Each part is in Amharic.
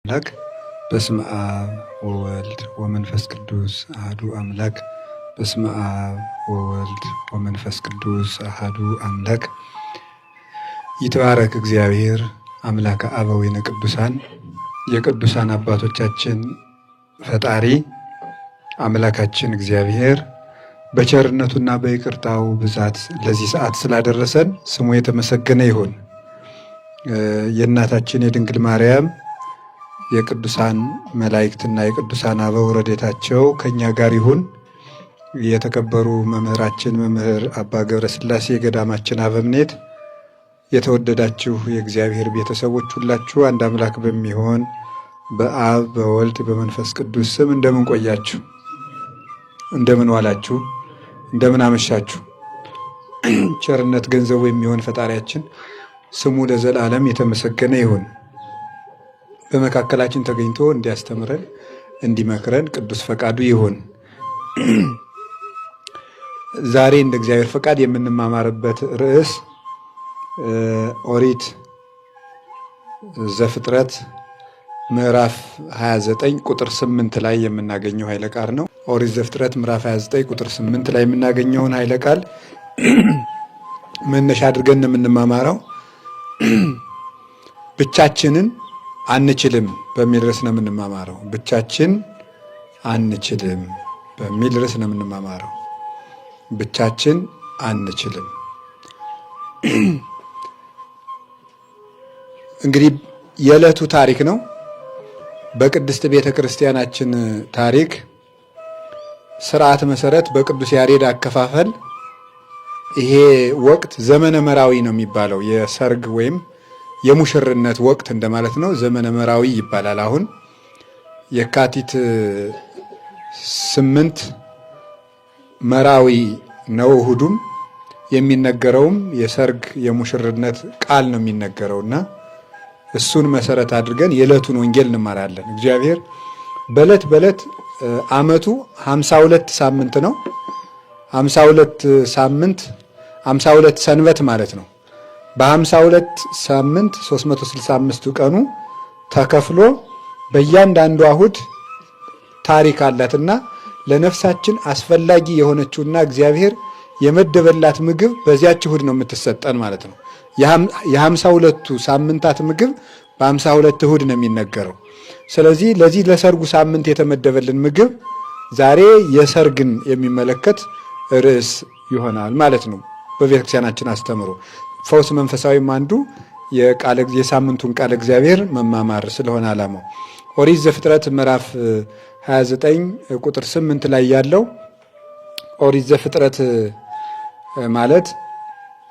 አምላክ በስመ አብ ወወልድ ወመንፈስ ቅዱስ አሐዱ አምላክ። በስመ አብ ወወልድ ወመንፈስ ቅዱስ አሐዱ አምላክ። ይትባረክ እግዚአብሔር አምላከ አበዊነ ቅዱሳን። የቅዱሳን አባቶቻችን ፈጣሪ አምላካችን እግዚአብሔር በቸርነቱና በይቅርታው ብዛት ለዚህ ሰዓት ስላደረሰን ስሙ የተመሰገነ ይሁን። የእናታችን የድንግል ማርያም የቅዱሳን መላእክትና የቅዱሳን አበው ረድኤታቸው ከኛ ጋር ይሁን። የተከበሩ መምህራችን መምህር አባ ገብረ ሥላሴ የገዳማችን አበምኔት፣ የተወደዳችሁ የእግዚአብሔር ቤተሰቦች ሁላችሁ አንድ አምላክ በሚሆን በአብ በወልድ በመንፈስ ቅዱስ ስም እንደምን ቆያችሁ? እንደምን ዋላችሁ? እንደምን አመሻችሁ? ቸርነት ገንዘቡ የሚሆን ፈጣሪያችን ስሙ ለዘላለም የተመሰገነ ይሁን። በመካከላችን ተገኝቶ እንዲያስተምረን እንዲመክረን ቅዱስ ፈቃዱ ይሁን። ዛሬ እንደ እግዚአብሔር ፈቃድ የምንማማርበት ርዕስ ኦሪት ዘፍጥረት ምዕራፍ 29 ቁጥር 8 ላይ የምናገኘው ኃይለ ቃል ነው። ኦሪት ዘፍጥረት ምዕራፍ 29 ቁጥር 8 ላይ የምናገኘውን ኃይለ ቃል መነሻ አድርገን የምንማማረው ብቻችንን አንችልም በሚል ርዕስ ነው የምንማማረው። ብቻችን አንችልም በሚል ርዕስ ነው የምንማማረው። ብቻችን አንችልም። እንግዲህ የዕለቱ ታሪክ ነው። በቅድስት ቤተ ክርስቲያናችን ታሪክ ስርዓት መሰረት በቅዱስ ያሬድ አከፋፈል ይሄ ወቅት ዘመነ መራዊ ነው የሚባለው። የሰርግ ወይም የሙሽርነት ወቅት እንደማለት ነው። ዘመነ መራዊ ይባላል። አሁን የካቲት 8 መራዊ ነው። እሁዱም የሚነገረውም የሰርግ የሙሽርነት ቃል ነው የሚነገረውና እሱን መሰረት አድርገን የዕለቱን ወንጌል እንማራለን። እግዚአብሔር በዕለት በዕለት ዓመቱ 52 ሳምንት ነው። 52 ሳምንት 52 ሰንበት ማለት ነው። በ52 ሳምንት 365 ቀኑ ተከፍሎ በእያንዳንዱ እሁድ ታሪክ አላትና ለነፍሳችን አስፈላጊ የሆነችውና እግዚአብሔር የመደበላት ምግብ በዚያች እሁድ ነው የምትሰጠን ማለት ነው። የ52ቱ ሳምንታት ምግብ በ52 እሁድ ነው የሚነገረው። ስለዚህ ለዚህ ለሰርጉ ሳምንት የተመደበልን ምግብ ዛሬ የሰርግን የሚመለከት ርዕስ ይሆናል ማለት ነው። በቤተክርስቲያናችን አስተምሮ ፈውስ መንፈሳዊም አንዱ የሳምንቱን ቃል እግዚአብሔር መማማር ስለሆነ ዓላማው። ኦሪት ዘፍጥረት ምዕራፍ 29 ቁጥር 8 ላይ ያለው ኦሪት ዘፍጥረት ማለት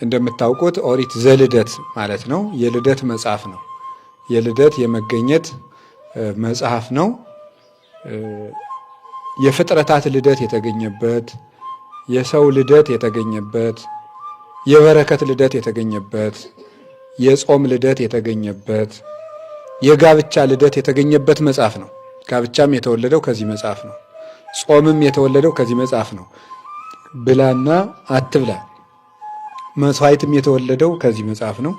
እንደምታውቁት ኦሪት ዘልደት ማለት ነው። የልደት መጽሐፍ ነው። የልደት የመገኘት መጽሐፍ ነው። የፍጥረታት ልደት የተገኘበት፣ የሰው ልደት የተገኘበት፣ የበረከት ልደት የተገኘበት፣ የጾም ልደት የተገኘበት፣ የጋብቻ ልደት የተገኘበት መጽሐፍ ነው። ጋብቻም የተወለደው ከዚህ መጽሐፍ ነው። ጾምም የተወለደው ከዚህ መጽሐፍ ነው። ብላና አትብላ መስዋዕትም የተወለደው ከዚህ መጽሐፍ ነው።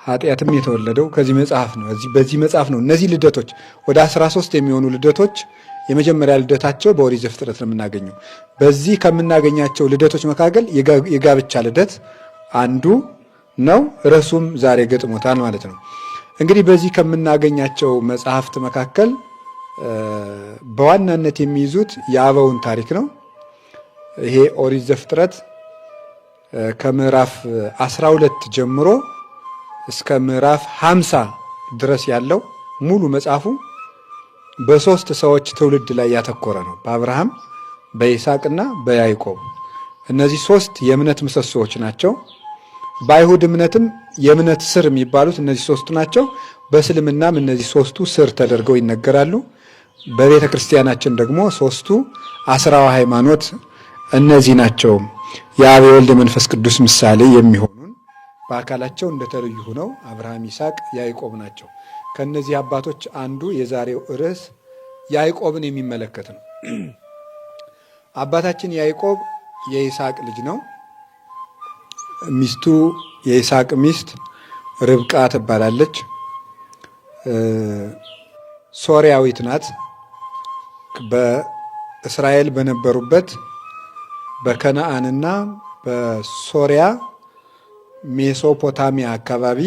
ኃጢአትም የተወለደው ከዚህ መጽሐፍ ነው። በዚህ መጽሐፍ ነው እነዚህ ልደቶች ወደ 13 የሚሆኑ ልደቶች የመጀመሪያ ልደታቸው በኦሪት ዘፍጥረት ነው የምናገኘው። በዚህ ከምናገኛቸው ልደቶች መካከል የጋብቻ ልደት አንዱ ነው። ርዕሱም ዛሬ ገጥሞታል ማለት ነው። እንግዲህ በዚህ ከምናገኛቸው መጽሐፍት መካከል በዋናነት የሚይዙት የአበውን ታሪክ ነው። ይሄ ኦሪት ዘፍጥረት ከምዕራፍ 12 ጀምሮ እስከ ምዕራፍ 50 ድረስ ያለው ሙሉ መጽሐፉ በሶስት ሰዎች ትውልድ ላይ ያተኮረ ነው። በአብርሃም በይስሐቅና በያዕቆብ። እነዚህ ሶስት የእምነት ምሰሶዎች ናቸው። በአይሁድ እምነትም የእምነት ስር የሚባሉት እነዚህ ሶስቱ ናቸው። በእስልምናም እነዚህ ሶስቱ ስር ተደርገው ይነገራሉ። በቤተ ክርስቲያናችን ደግሞ ሶስቱ አስራዋ ሃይማኖት እነዚህ ናቸው። የአብ የወልድ መንፈስ ቅዱስ ምሳሌ የሚሆኑን በአካላቸው እንደተለዩ ሆነው አብርሃም፣ ይስሐቅ፣ ያዕቆብ ናቸው። ከነዚህ አባቶች አንዱ የዛሬው ርዕስ ያዕቆብን የሚመለከት ነው። አባታችን ያዕቆብ የይስሐቅ ልጅ ነው። ሚስቱ የይስሐቅ ሚስት ርብቃ ትባላለች። ሶርያዊት ናት። በእስራኤል በነበሩበት በከነአንና በሶርያ ሜሶፖታሚያ አካባቢ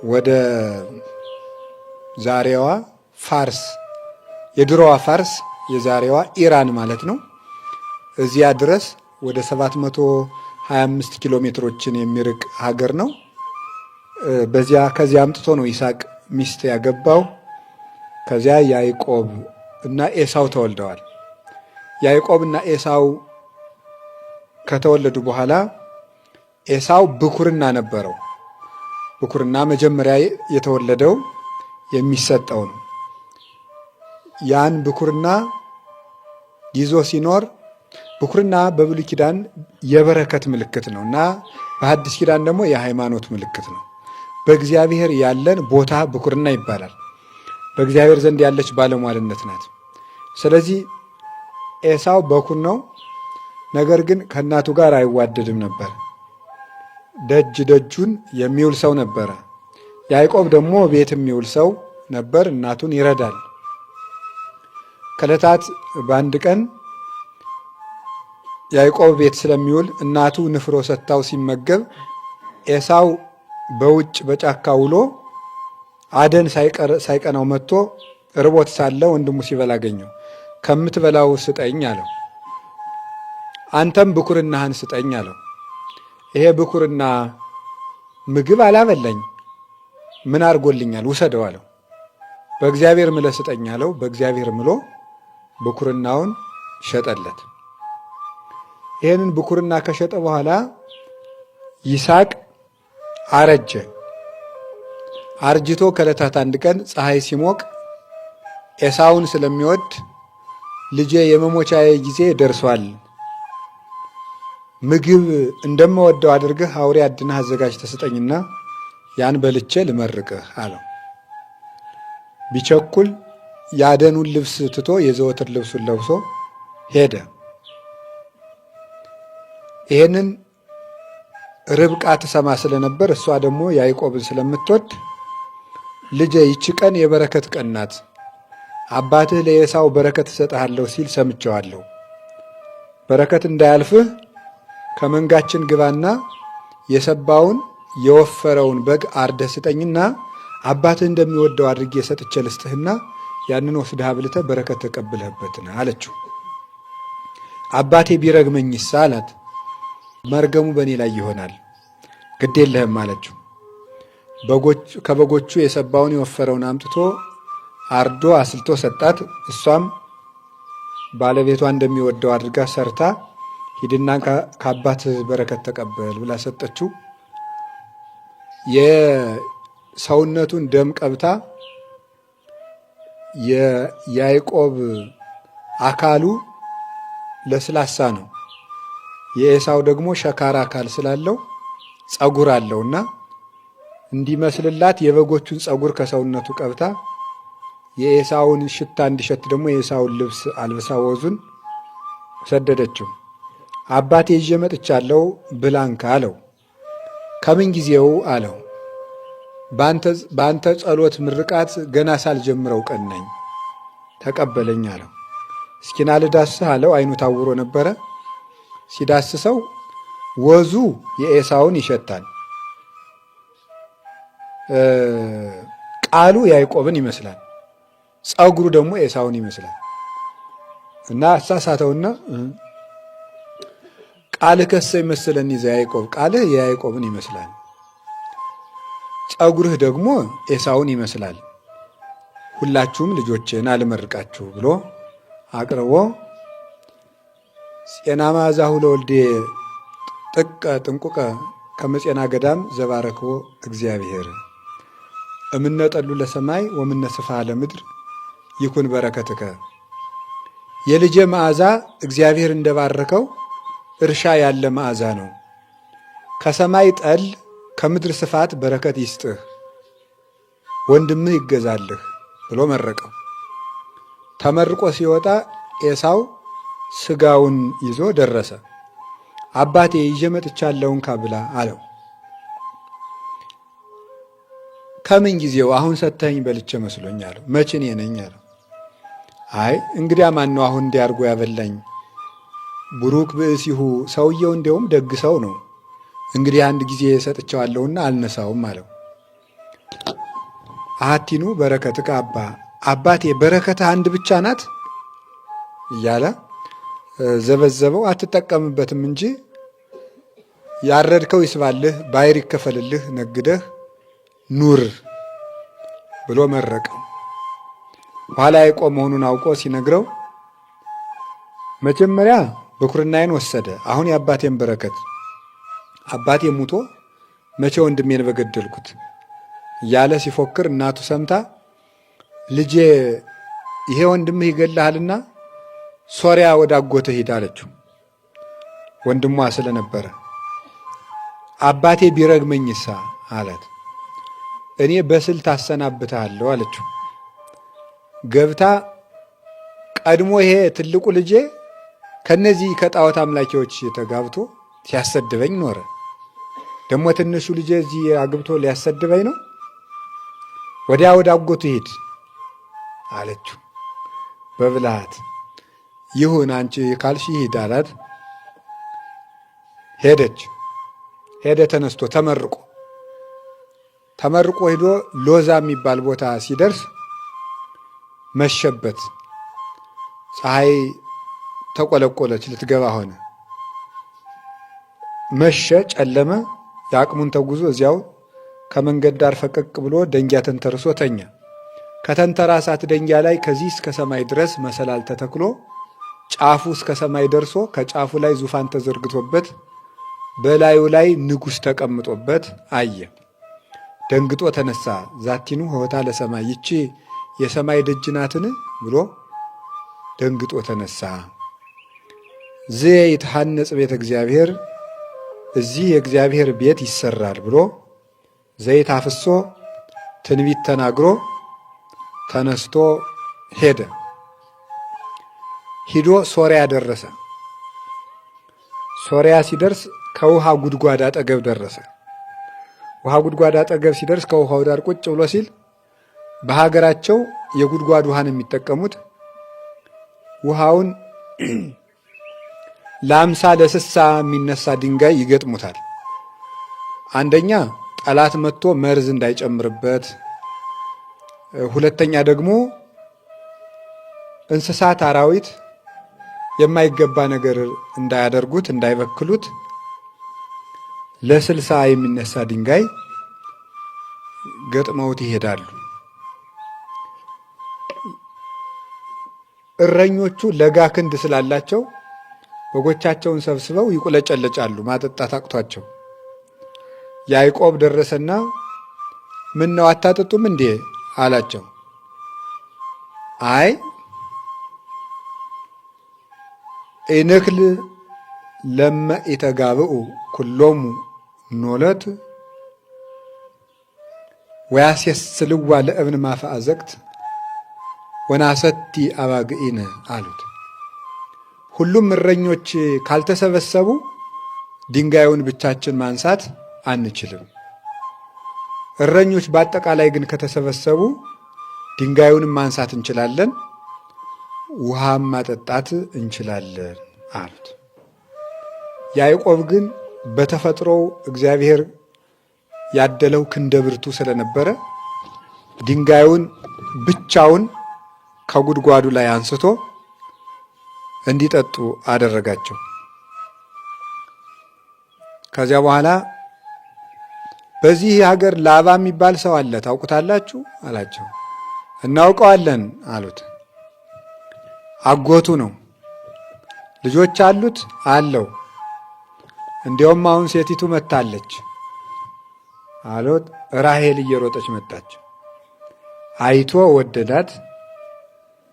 ወደ ዛሬዋ ፋርስ፣ የድሮዋ ፋርስ የዛሬዋ ኢራን ማለት ነው፣ እዚያ ድረስ ወደ 725 ኪሎ ሜትሮችን የሚርቅ ሀገር ነው። ከዚያ አምጥቶ ነው ይስሐቅ ሚስት ያገባው። ከዚያ ያዕቆብ እና ኤሳው ተወልደዋል። ያዕቆብ እና ኤሳው ከተወለዱ በኋላ ኤሳው ብኩርና ነበረው። ብኩርና መጀመሪያ የተወለደው የሚሰጠው ነው። ያን ብኩርና ይዞ ሲኖር፣ ብኩርና በብሉይ ኪዳን የበረከት ምልክት ነው እና በሐዲስ ኪዳን ደግሞ የሃይማኖት ምልክት ነው። በእግዚአብሔር ያለን ቦታ ብኩርና ይባላል። በእግዚአብሔር ዘንድ ያለች ባለሟልነት ናት። ስለዚህ ኤሳው በኩር ነው። ነገር ግን ከእናቱ ጋር አይዋደድም ነበር። ደጅ ደጁን የሚውል ሰው ነበረ። ያዕቆብ ደግሞ ቤት የሚውል ሰው ነበር። እናቱን ይረዳል። ከዕለታት በአንድ ቀን ያዕቆብ ቤት ስለሚውል እናቱ ንፍሮ ሰጥታው ሲመገብ ኤሳው በውጭ በጫካ ውሎ አደን ሳይቀናው መጥቶ ርቦት ሳለ ወንድሙ ሲበላ አገኘው። ከምትበላው ስጠኝ አለው። አንተም ብኩርናህን ስጠኝ አለው። ይሄ ብኩርና ምግብ አላበላኝ፣ ምን አድርጎልኛል? ውሰደው አለው። በእግዚአብሔር ምለ ስጠኝ አለው። በእግዚአብሔር ምሎ ብኩርናውን ሸጠለት። ይህንን ብኩርና ከሸጠ በኋላ ይስሐቅ አረጀ። አርጅቶ ከዕለታት አንድ ቀን ፀሐይ ሲሞቅ ኤሳውን ስለሚወድ ልጄ የመሞቻዬ ጊዜ ደርሷል፣ ምግብ እንደምወደው አድርገህ አውሬ አድነህ አዘጋጅተህ ስጠኝና ያን በልቼ ልመርቅህ አለው። ቢቸኩል የአደኑን ልብስ ትቶ የዘወትር ልብሱን ለብሶ ሄደ። ይህንን ርብቃ ትሰማ ስለነበር እሷ ደግሞ ያዕቆብን ስለምትወድ ልጄ ይቺ ቀን የበረከት ቀን ናት፣ አባትህ ለኤሳው በረከት እሰጥሃለሁ ሲል ሰምቼዋለሁ። በረከት እንዳያልፍህ ከመንጋችን ግባና የሰባውን የወፈረውን በግ አርደህ ስጠኝና አባትህ እንደሚወደው አድርጌ ሰጥቼ ልስጥህና ያንን ወስደህ አብልተህ በረከት ተቀብለህበትና አለችው። አባቴ ቢረግመኝስ አላት። መርገሙ በእኔ ላይ ይሆናል፣ ግድ የለህም አለችው። ከበጎቹ የሰባውን የወፈረውን አምጥቶ አርዶ አስልቶ ሰጣት። እሷም ባለቤቷ እንደሚወደው አድርጋ ሰርታ ሂድና ከአባትህ በረከት ተቀበል ብላ ሰጠችው። የሰውነቱን ደም ቀብታ የያዕቆብ አካሉ ለስላሳ ነው፣ የኤሳው ደግሞ ሸካራ አካል ስላለው ጸጉር አለውና እንዲመስልላት የበጎቹን ጸጉር ከሰውነቱ ቀብታ የኤሳውን ሽታ እንዲሸት ደግሞ የኤሳውን ልብስ አልብሳ ወዙን ሰደደችው። አባቴ ይዤ መጥቻለሁ ብላንካ አለው። ከምን ጊዜው አለው። በአንተ ጸሎት ምርቃት ገና ሳልጀምረው ቀን ነኝ፣ ተቀበለኝ አለው። እስኪና ልዳስህ አለው። አይኑ ታውሮ ነበረ። ሲዳስሰው ወዙ የኤሳውን ይሸታል፣ ቃሉ ያዕቆብን ይመስላል፣ ጸጉሩ ደግሞ ኤሳውን ይመስላል። እና አሳሳተውና ቃልህ ከሰ ይመስለኒ ዘያዕቆብ፣ ቃልህ የያዕቆብን ይመስላል፣ ጸጉርህ ደግሞ ኤሳውን ይመስላል፣ ሁላችሁም ልጆችን አልመርቃችሁ ብሎ አቅርቦ ጼና ማዛሁ ለወልዴ ጥቀ ጥንቁቀ ከመጼና ገዳም ዘባረክቦ እግዚአብሔር እምነጠሉ ለሰማይ ወምነ ስፋ ለምድር ይኩን በረከትከ። የልጄ መዓዛ እግዚአብሔር እንደባረከው እርሻ ያለ መዓዛ ነው። ከሰማይ ጠል ከምድር ስፋት በረከት ይስጥህ፣ ወንድምህ ይገዛልህ ብሎ መረቀው። ተመርቆ ሲወጣ ኤሳው ስጋውን ይዞ ደረሰ። አባቴ ይዤ መጥቻለሁን ካብላ አለው። ከምን ጊዜው አሁን ሰተኝ በልቼ መስሎኝ አለው። መቼ እኔ ነኝ አለው። አይ እንግዲያ ማን ነው አሁን እንዲያርጎ ያበላኝ? ቡሩክ ብእሲሁ፣ ሰውየው እንዲያውም ደግ ሰው ነው። እንግዲህ አንድ ጊዜ ሰጥቼዋለሁና አልነሳውም አለው። አሐቲኑ በረከትከ አባ፣ አባቴ በረከትህ አንድ ብቻ ናት እያለ ዘበዘበው። አትጠቀምበትም እንጂ ያረድከው ይስባልህ፣ ባይር ይከፈልልህ፣ ነግደህ ኑር ብሎ መረቀው። ኋላ ያዕቆብ መሆኑን አውቆ ሲነግረው መጀመሪያ ብኩርናዬን ወሰደ፣ አሁን የአባቴን በረከት፣ አባቴ ሙቶ መቼ ወንድሜን በገደልኩት እያለ ሲፎክር እናቱ ሰምታ ልጄ ይሄ ወንድምህ ይገልሃልና ሶርያ ወደ አጎትህ ሂድ አለችው። ወንድሟ ስለነበረ አባቴ ቢረግመኝሳ አላት። እኔ በስልት አሰናብትሃለሁ አለችው። ገብታ ቀድሞ ይሄ ትልቁ ልጄ ከነዚህ ከጣዖት አምላኪዎች ተጋብቶ ሲያሰድበኝ ኖረ። ደግሞ ትንሹ ልጄ እዚህ አግብቶ ሊያሰድበኝ ነው። ወዲያ ወደ አጎቱ ሂድ አለችው በብልሃት። ይሁን አንቺ ካልሽ ሂድ አላት። ሄደች። ሄደ ተነስቶ ተመርቆ ሄዶ ሎዛ የሚባል ቦታ ሲደርስ መሸበት። ፀሐይ ተቆለቆለች፣ ልትገባ ሆነ። መሸ፣ ጨለመ። የአቅሙን ተጉዞ እዚያው ከመንገድ ዳር ፈቀቅ ብሎ ደንጊያ ተንተርሶ ተኛ። ከተንተራሳት ደንጊያ ላይ ከዚህ እስከ ሰማይ ድረስ መሰላል ተተክሎ ጫፉ እስከ ሰማይ ደርሶ ከጫፉ ላይ ዙፋን ተዘርግቶበት በላዩ ላይ ንጉሥ ተቀምጦበት አየ። ደንግጦ ተነሳ። ዛቲኑ ሆታ ለሰማይ፣ ይቺ የሰማይ ደጅ ናትን ብሎ ደንግጦ ተነሳ። ዝየ ይትሐነጽ ቤተ እግዚአብሔር፣ እዚህ የእግዚአብሔር ቤት ይሰራል ብሎ ዘይት አፍሶ ትንቢት ተናግሮ ተነስቶ ሄደ። ሂዶ ሶርያ ደረሰ። ሶርያ ሲደርስ ከውሃ ጉድጓድ አጠገብ ደረሰ። ውሃ ጉድጓድ አጠገብ ሲደርስ ከውሃው ዳር ቁጭ ብሎ ሲል በሀገራቸው የጉድጓድ ውሃን የሚጠቀሙት ውሃውን ለአምሳ ለስሳ የሚነሳ ድንጋይ ይገጥሙታል። አንደኛ ጠላት መጥቶ መርዝ እንዳይጨምርበት፣ ሁለተኛ ደግሞ እንስሳት አራዊት የማይገባ ነገር እንዳያደርጉት እንዳይበክሉት ለስልሳ የሚነሳ ድንጋይ ገጥመውት ይሄዳሉ። እረኞቹ ለጋ ክንድ ስላላቸው በጎቻቸውን ሰብስበው ይቁለጨለጫሉ፣ ማጠጣት አቅቷቸው። ያዕቆብ ደረሰና ምን ነው አታጠጡም እንዴ አላቸው። አይ ኢንክል ለመ ኢተጋብኡ ኩሎሙ ኖለት ወያስየስልዋ ለእብን ማፈአዘቅት ወናሰቲ አባግኢነ አሉት። ሁሉም እረኞች ካልተሰበሰቡ ድንጋዩን ብቻችን ማንሳት አንችልም። እረኞች በአጠቃላይ ግን ከተሰበሰቡ ድንጋዩንም ማንሳት እንችላለን፣ ውሃም ማጠጣት እንችላለን አሉት። ያዕቆብ ግን በተፈጥሮው እግዚአብሔር ያደለው ክንደ ብርቱ ስለነበረ ድንጋዩን ብቻውን ከጉድጓዱ ላይ አንስቶ እንዲጠጡ አደረጋቸው። ከዚያ በኋላ በዚህ ሀገር ላባ የሚባል ሰው አለ፣ ታውቁታላችሁ አላቸው። እናውቀዋለን አሉት። አጎቱ ነው። ልጆች አሉት አለው። እንዲያውም አሁን ሴቲቱ መታለች አሉት። ራሔል እየሮጠች መጣች። አይቶ ወደዳት።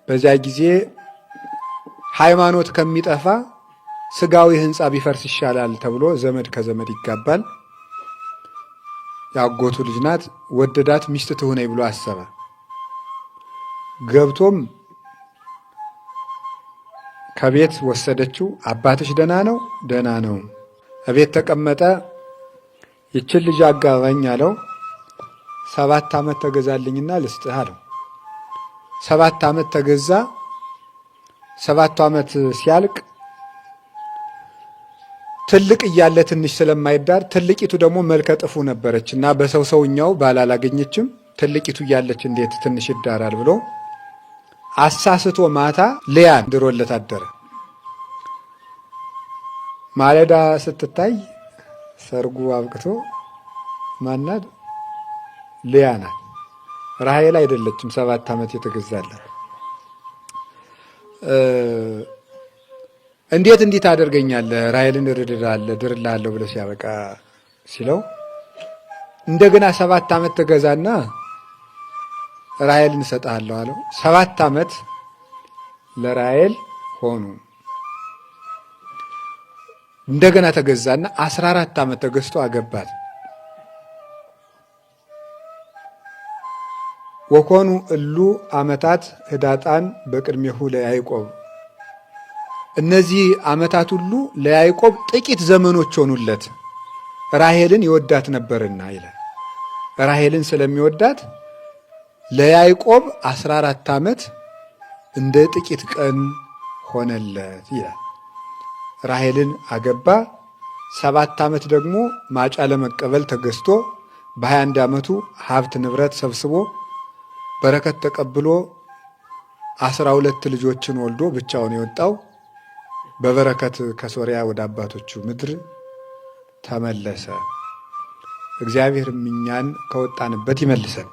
በዚያ ጊዜ ሃይማኖት ከሚጠፋ ስጋዊ ሕንፃ ቢፈርስ ይሻላል ተብሎ ዘመድ ከዘመድ ይጋባል። ያጎቱ ልጅ ናት። ወደዳት። ሚስት ትሁነኝ ብሎ አሰበ። ገብቶም ከቤት ወሰደችው። አባትሽ ደህና ነው? ደህና ነው። እቤት ተቀመጠ። ይችን ልጅ አጋባኝ አለው። 7 ዓመት ተገዛልኝና ልስጥህ አለው። 7 ዓመት ተገዛ። 7 ዓመት ሲያልቅ ትልቅ እያለ ትንሽ ስለማይዳር ትልቂቱ ደግሞ መልከ ጥፉ ነበረች እና በሰው ሰውኛው ባል አላገኘችም። ትልቂቱ እያለች እንዴት ትንሽ ይዳራል ብሎ አሳስቶ ማታ ልያን ድሮለት አደረ። ማለዳ ስትታይ ሰርጉ አብቅቶ ማናት? ልያ ናት። ራሔል አይደለችም 7 ዓመት የተገዛላት። እንዴት እንዲህ ታደርገኛለህ? ራሔልን ድርልሃለሁ ብለህ ሲያበቃ ሲለው እንደገና 7 ዓመት ተገዛና ራሔልን እሰጥሃለሁ አለው። 7 ዓመት ለራሔል ሆኑ። እንደገና ተገዛና 14 ዓመት ተገዝቶ አገባት። ወኮኑ እሉ ዓመታት ህዳጣን በቅድሜሁ ለያዕቆብ። እነዚህ ዓመታት ሁሉ ለያዕቆብ ጥቂት ዘመኖች ሆኑለት፣ ራሔልን ይወዳት ነበርና ይላል። ራሔልን ስለሚወዳት ለያዕቆብ 14 ዓመት እንደ ጥቂት ቀን ሆነለት ይላል። ራሔልን አገባ። 7 ዓመት ደግሞ ማጫ ለመቀበል ተገዝቶ በ21 ዓመቱ ሀብት ንብረት ሰብስቦ በረከት ተቀብሎ 12 ልጆችን ወልዶ ብቻውን የወጣው በበረከት ከሶርያ ወደ አባቶቹ ምድር ተመለሰ። እግዚአብሔር እኛን ከወጣንበት ይመልሰን።